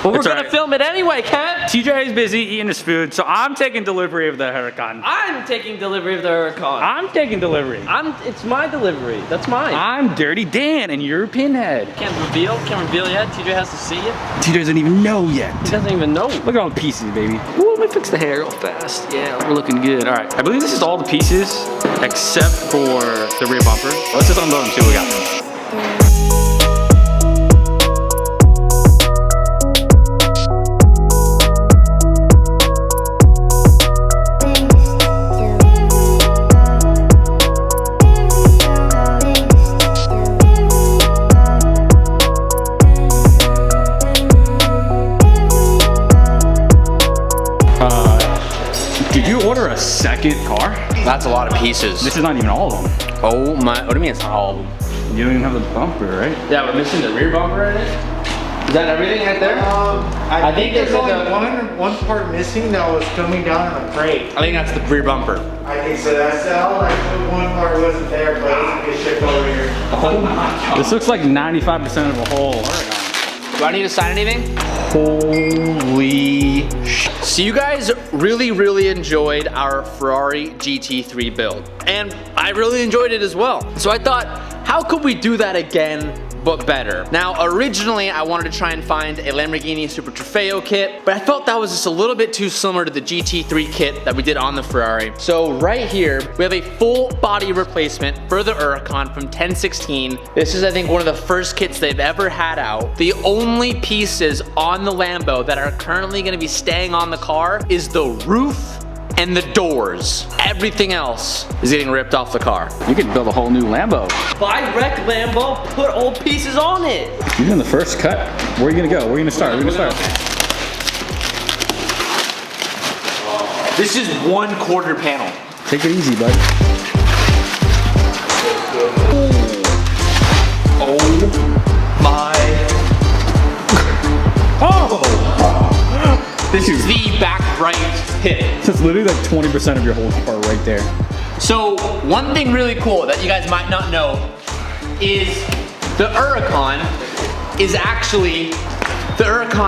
But we're gonna film it anyway, Ken. TJ is busy eating his food, so I'm taking delivery of the Huracan. I'm taking delivery of the Huracan. I'm taking delivery. It's my delivery. That's mine. I'm Dirty Dan and you're Pinhead. Can't reveal yet. TJ has to see it. TJ doesn't even know yet. He doesn't even know. Look at all the pieces, baby. Ooh, let me fix the hair real fast. Yeah, We're looking good. All right, I believe this is all the pieces except for the rear bumper. Let's just unload them, see what we got. Did you order a second car? That's a lot of pieces. This is not even all of them. Oh my, what do you mean it's not all of them? You don't even have the bumper, right? Yeah, we're missing the rear bumper in it. Is that everything right there? I think there's only one part missing that was coming down in a crate. I think that's the rear bumper. I think so. That's all. Like one part wasn't there, but it's gonna get shipped over here. Oh my god. This looks like 95% of a whole Do I need to sign anything? Holy shit. So you guys really enjoyed our Ferrari GT3 build. And I really enjoyed it as well. So I thought, how could we do that again, but better? Now, originally I wanted to try and find a Lamborghini Super Trofeo kit, but I felt that was just a little bit too similar to the GT3 kit that we did on the Ferrari. So right here, we have a full body replacement for the Huracan from 1016. This is, I think, one of the first kits they've ever had out. The only pieces on the Lambo that are currently gonna be staying on the car is the roof and the doors. Everything else is getting ripped off the car. You could build a whole new Lambo. Buy wreck Lambo, put old pieces on it. You're in the first cut. Where are you gonna go? Where are you gonna start? Where are you gonna start? This is 1/4 panel. Take it easy, bud. Oh my. Oh! This is the back right hip. That's literally like 20% of your whole car right there. So one thing really cool that you guys might not know is the Huracan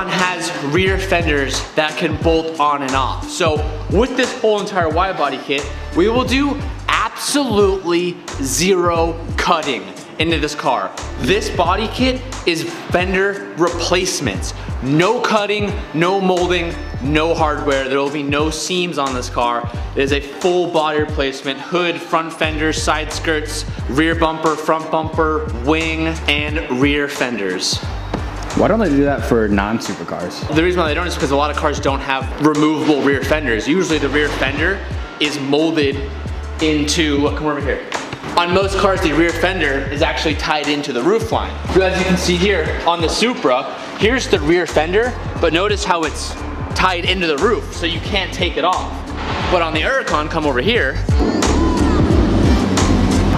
has rear fenders that can bolt on and off. So with this whole entire wide body kit, we will do absolutely zero cutting into this car. This body kit is fender replacements. No cutting, no molding, no hardware. There will be no seams on this car. It is a full body replacement. Hood, front fenders, side skirts, rear bumper, front bumper, wing, and rear fenders. Why don't they do that for non-supercars? The reason why they don't is because a lot of cars don't have removable rear fenders. Usually the rear fender is molded into, come over here. On most cars, the rear fender is actually tied into the roof line. So as you can see here on the Supra, here's the rear fender, but notice how it's tied into the roof, so you can't take it off. But on the Huracan, come over here.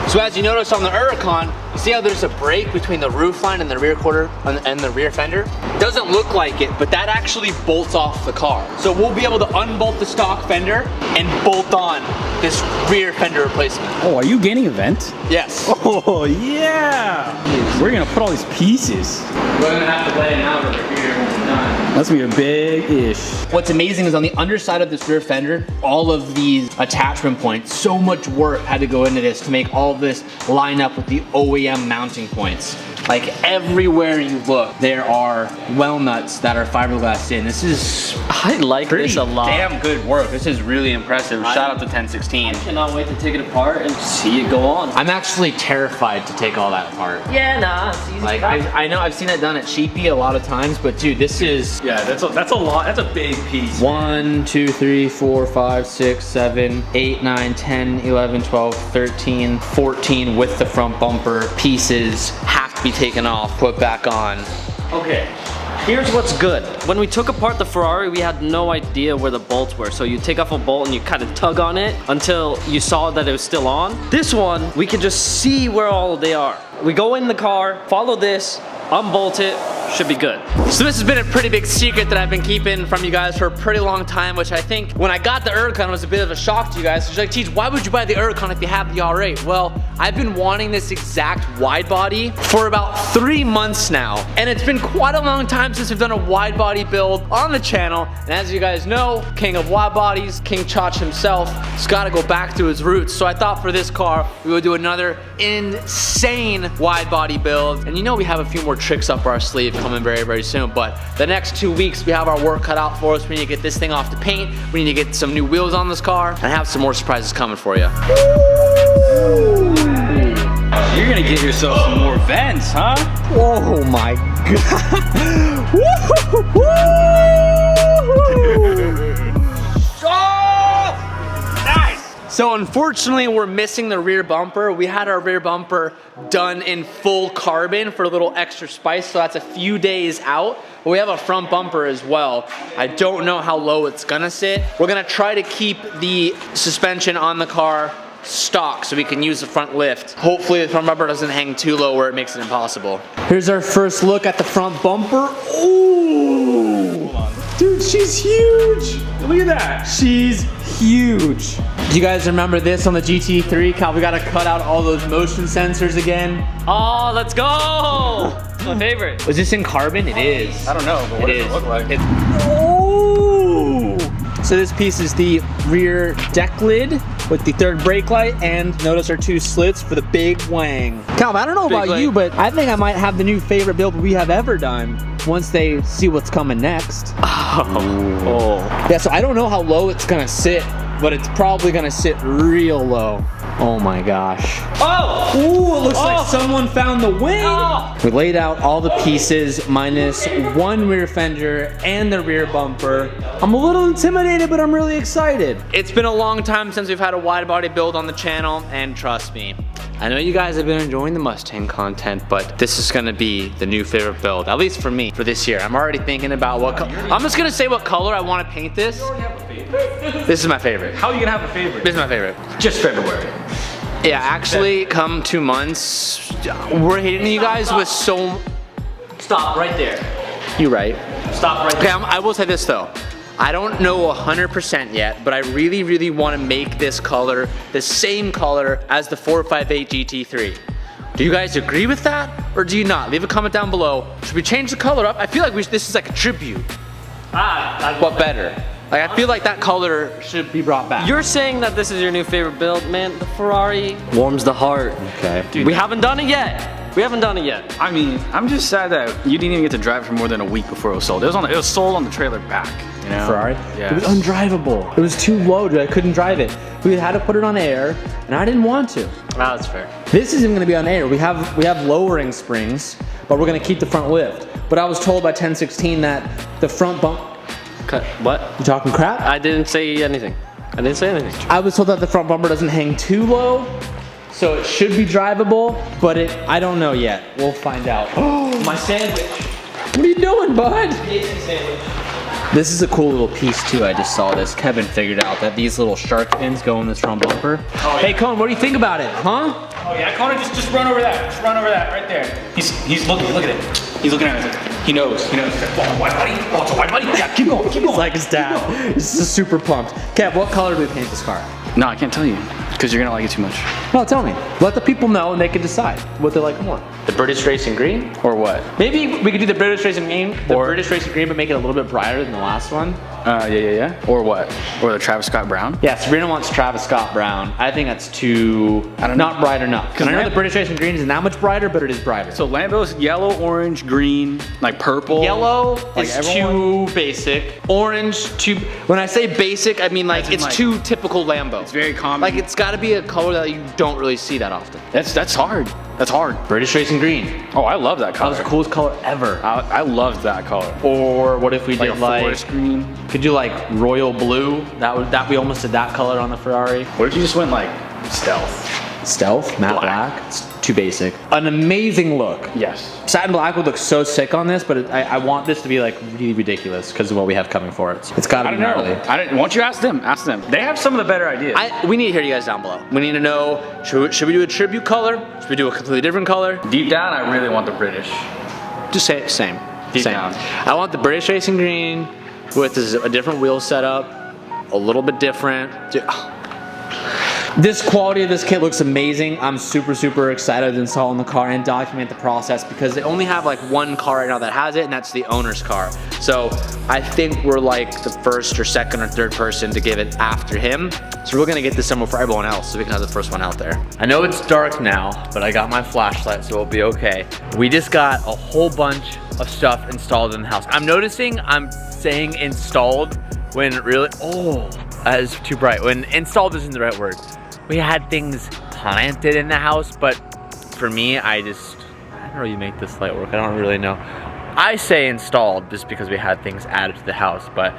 So as you notice on the Huracan, you see how there's a break between the roof line and the rear quarter and the rear fender? Doesn't look like it, but that actually bolts off the car. So we'll be able to unbolt the stock fender and bolt on this rear fender replacement. Oh, are you gaining a vent? Yes. Oh, yeah! Where are you gonna put all these pieces? We're gonna have to lay it out over here when we're done. That's gonna be a big-ish. What's amazing is on the underside of this rear fender, all of these attachment points, so much work had to go into this to make all of this line up with the OEM mounting points. Like everywhere you look, there are well nuts that are fiberglass in. This is I like this a lot. damn good work. This is really impressive. Shout out to 1016. I cannot wait to take it apart and see it go on. I'm actually terrified to take all that apart. Yeah, nah, it's easy. Like I know I've seen that done at Sheepy a lot of times, but dude, this is Yeah, that's a lot. That's a big piece. 1, 2, 3, 4, 5, 6, 7, 8, 9, 10, 11, 12, 13, 14 with the front bumper pieces have to be taken off, put back on. Okay, here's what's good. When we took apart the Ferrari, we had no idea where the bolts were. So you take off a bolt and you kind of tug on it until you saw that it was still on. This one, we can just see where all they are. We go in the car, follow this, unbolt it, should be good. So this has been a pretty big secret that I've been keeping from you guys for a pretty long time, which I think when I got the Huracan was a bit of a shock to you guys. So you're like, Teach, why would you buy the Huracan if you have the R8? Well, I've been wanting this exact wide body for about 3 months now. And it's been quite a long time since we've done a wide body build on the channel. And as you guys know, king of wide bodies, King Chach himself, has got to go back to his roots. So I thought for this car, we would do another insane wide body build. And you know we have a few more tricks up our sleeve coming very, very soon. But the next 2 weeks, we have our work cut out for us. We need to get this thing off the paint. We need to get some new wheels on this car and have some more surprises coming for you. You're gonna get yourself some more vents, huh? Oh my God. So unfortunately, we're missing the rear bumper. We had our rear bumper done in full carbon for a little extra spice, so that's a few days out. But we have a front bumper as well. I don't know how low it's gonna sit. We're gonna try to keep the suspension on the car stock so we can use the front lift. Hopefully the front bumper doesn't hang too low where it makes it impossible. Here's our first look at the front bumper. Ooh! Dude, she's huge! Look at that. She's huge. Do you guys remember this on the GT3? Cal, we gotta cut out all those motion sensors again. Oh, let's go! It's my favorite. Was this in carbon? It is. I don't know, but what does it look like? Oh! So this piece is the rear deck lid with the third brake light, and notice our 2 slits for the big wang. Cal, I don't know about you, but I think I might have the new favorite build we have ever done once they see what's coming next. Oh. Yeah, so I don't know how low it's gonna sit, but it's probably gonna sit real low. Oh my gosh. Oh! Ooh, it looks like someone found the wing. Oh. We laid out all the pieces minus 1 rear fender and the rear bumper. I'm a little intimidated, but I'm really excited. It's been a long time since we've had a wide body build on the channel, and trust me, I know you guys have been enjoying the Mustang content, but this is gonna be the new favorite build, at least for me, for this year. I'm already thinking about what I'm just gonna say what color I wanna paint this. You already have a favorite. This is my favorite. How are you gonna have a favorite? This is my favorite. Just February. Yeah, actually, come 2 months, we're hitting you guys with so... Stop right there. You're right. Stop right Okay, there. I will say this though. I don't know 100% yet, but I really, really want to make this color the same color as the 458 GT3. Do you guys agree with that, or do you not? Leave a comment down below. Should we change the color up? I feel like this is like a tribute, but better. Like, I feel like that color should be brought back. You're saying that this is your new favorite build, man. The Ferrari warms the heart. Okay. Dude, We haven't done it yet. We haven't done it yet. I mean, I'm just sad that you didn't even get to drive it for more than a week before it was sold. It was sold on the trailer back, you know? Ferrari? Yeah. It was undrivable. It was too low, dude. I couldn't drive it. We had to put it on air, and I didn't want to. Ah, that's fair. This isn't gonna be on air. We have lowering springs, but we're gonna keep the front lift. But I was told by 1016 that the front bump... What? You talking crap? I didn't say anything. I didn't say anything. I was told that the front bumper doesn't hang too low, so it should be drivable, but I don't know yet. We'll find out. My sandwich. What are you doing, bud? This is a cool little piece too. I just saw this. Kevin figured out that these little shark fins go in this front bumper. Oh, yeah. Hey, Cone, what do you think about it, huh? Oh yeah, Connor, just run over that. Just run over that right there. He's looking. Look at it. He's looking at it. He knows. He knows. Oh, wide body. Oh, it's a wide body. Yeah, keep going. Keep going. It's like his dad. He's just super pumped. Kev, what color do we paint this car? No, I can't tell you because you're gonna like it too much. No, tell me. Let the people know and they can decide what they like more. The British Racing Green? Or what? Maybe we could do the British Racing Green, British Racing Green, but make it a little bit brighter than the last one. Yeah. Or what? Or the Travis Scott Brown? Yeah, Sabrina wants Travis Scott Brown. I think that's too, not bright enough. Because I know the British Racing Green isn't that much brighter, but it is brighter. So Lambo's yellow, orange, green, like purple. Yellow like is everyone. too basic. Orange, too, when I say basic, I mean like As in, it's like, too typical Lambo. It's very common. Like it's gotta be a color that you don't really see that often. That's hard. That's hard. British Racing Green. Oh, I love that That color. was the coolest color ever. I loved that color. Or what if we Like did a like, forest green. could do like royal blue? That we almost did that color on the Ferrari. What if you just went like stealth? Stealth, matte black. It's too basic. An amazing look. Yes. Satin black would look so sick on this, but I want this to be like really ridiculous because of what we have coming for it. It's gotta I be don't know. gnarly. I don't. Why don't you ask them? Ask them. They have some of the better ideas. We need to hear you guys down below. We need to know, should we do a tribute color? Should we do a completely different color? Deep down, I really want the British. Just say it, same. He's Same. down. I want the British Racing Green with a different wheel setup, a little bit different. Dude, this quality of this kit looks amazing. I'm super excited to install in the car and document the process because they only have like one car right now that has it, and that's the owner's car. So I think we're like the first or second or third person to give it after him. So we're gonna get this demo for everyone else so we can have the first one out there. I know it's dark now, but I got my flashlight, so we'll be okay. We just got a whole bunch of stuff installed in the house. I'm noticing I'm saying installed when really, that is too bright. When installed isn't the right word. We had things planted in the house, but for me, I don't know you make this light work. I don't really know. I say installed just because we had things added to the house, but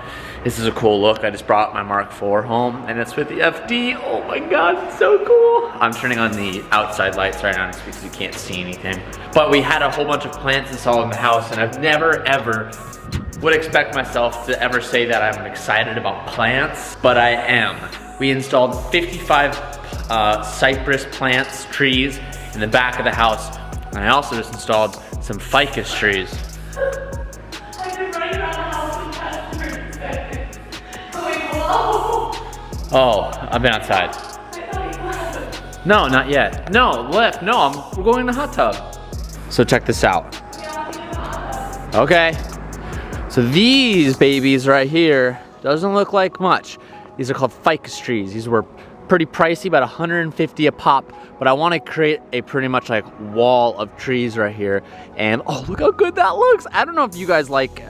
this is a cool look. I just brought my Mark IV home, and it's with the FD. Oh my God, it's so cool. I'm turning on the outside lights right now just because you can't see anything. But we had a whole bunch of plants installed in the house, and I've never, ever would expect myself to ever say that I'm excited about plants, but I am. We installed 55 cypress plants, trees in the back of the house. And I also just installed some ficus trees. I've been running around the house in customer inspected. Going, hello? Oh, I've been outside. I thought you left. No, not yet. No, left. No, we're going in the hot tub. So check this out. Okay. So these babies right here, doesn't look like much. These are called ficus trees. These were pretty pricey, about 150 a pop, but I want to create a pretty much like wall of trees right here. And oh, look how good that looks. I don't know if you guys like,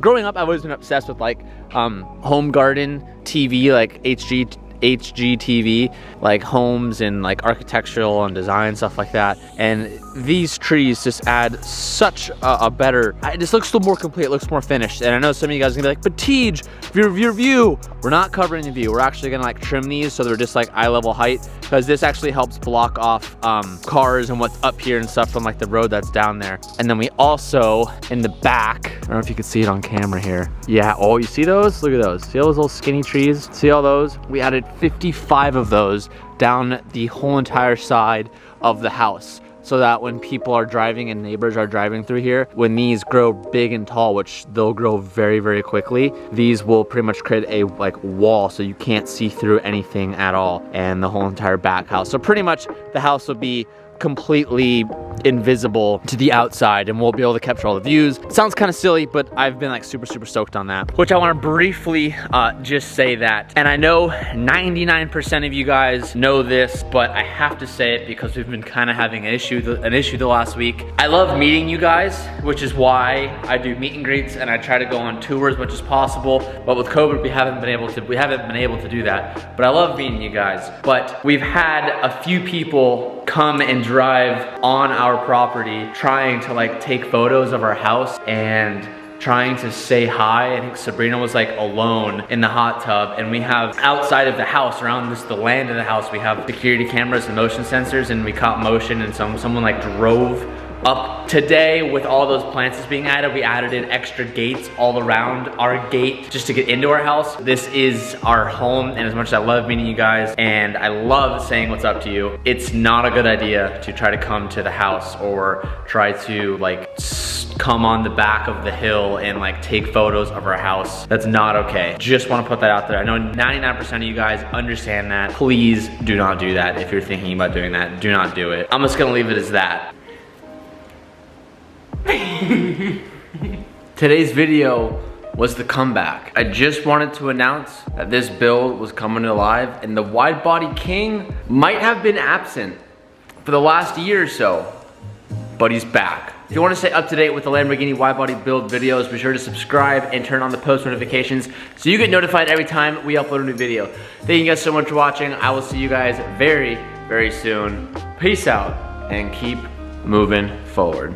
growing up, I've always been obsessed with like home garden TV, like HGTV, like homes and like architectural and design, stuff like that. And these trees just add such a better, it just looks a little more complete, it looks more finished. And I know some of you guys are gonna be like, but Tej, your view. We're not covering the view. We're actually gonna like trim these so they're just like eye level height, because this actually helps block off cars and what's up here and stuff from like the road that's down there. And then we also, in the back, I don't know if you can see it on camera here. Yeah, oh, you see those? Look at those. See all those little skinny trees? See all those? We added 55 of those down the whole entire side of the house, so that when people are driving and neighbors are driving through here, when these grow big and tall, which they'll grow very quickly, these will pretty much create a like wall so you can't see through anything at all, and the whole entire back house. So pretty much the house will be completely invisible to the outside, and we'll be able to capture all the views. It sounds kind of silly, but I've been like super stoked on that, which I want to briefly just say that. And I know 99% of you guys know this, but I have to say it because we've been kind of having an issue the last week. I love meeting you guys, which is why I do meet and greets and I try to go on tour as much as possible. But with COVID, we haven't been able to do that. But I love meeting you guys. But we've had a few people come and drive on our property trying to like take photos of our house and trying to say hi. I think Sabrina was like alone in the hot tub, and we have outside of the house, around just the land of the house, we have security cameras and motion sensors, and we caught motion, and someone like drove up. Today, with all those plants being added, we added in extra gates all around our gate just to get into our house. This is our home, and as much as I love meeting you guys and I love saying what's up to you, it's not a good idea to try to come to the house or try to like come on the back of the hill and like take photos of our house. That's not okay. Just want to put that out there. I know 99% of you guys understand that. Please do not do that. If you're thinking about doing that, do not do it. I'm just gonna leave it as that. Today's video was the comeback. I just wanted to announce that this build was coming alive, and the Widebody King might have been absent for the last year or so, but he's back. If you want to stay up to date with the Lamborghini Widebody build videos, be sure to subscribe and turn on the post notifications so you get notified every time we upload a new video. Thank you guys so much for watching. I will see you guys very soon. Peace out and keep moving forward.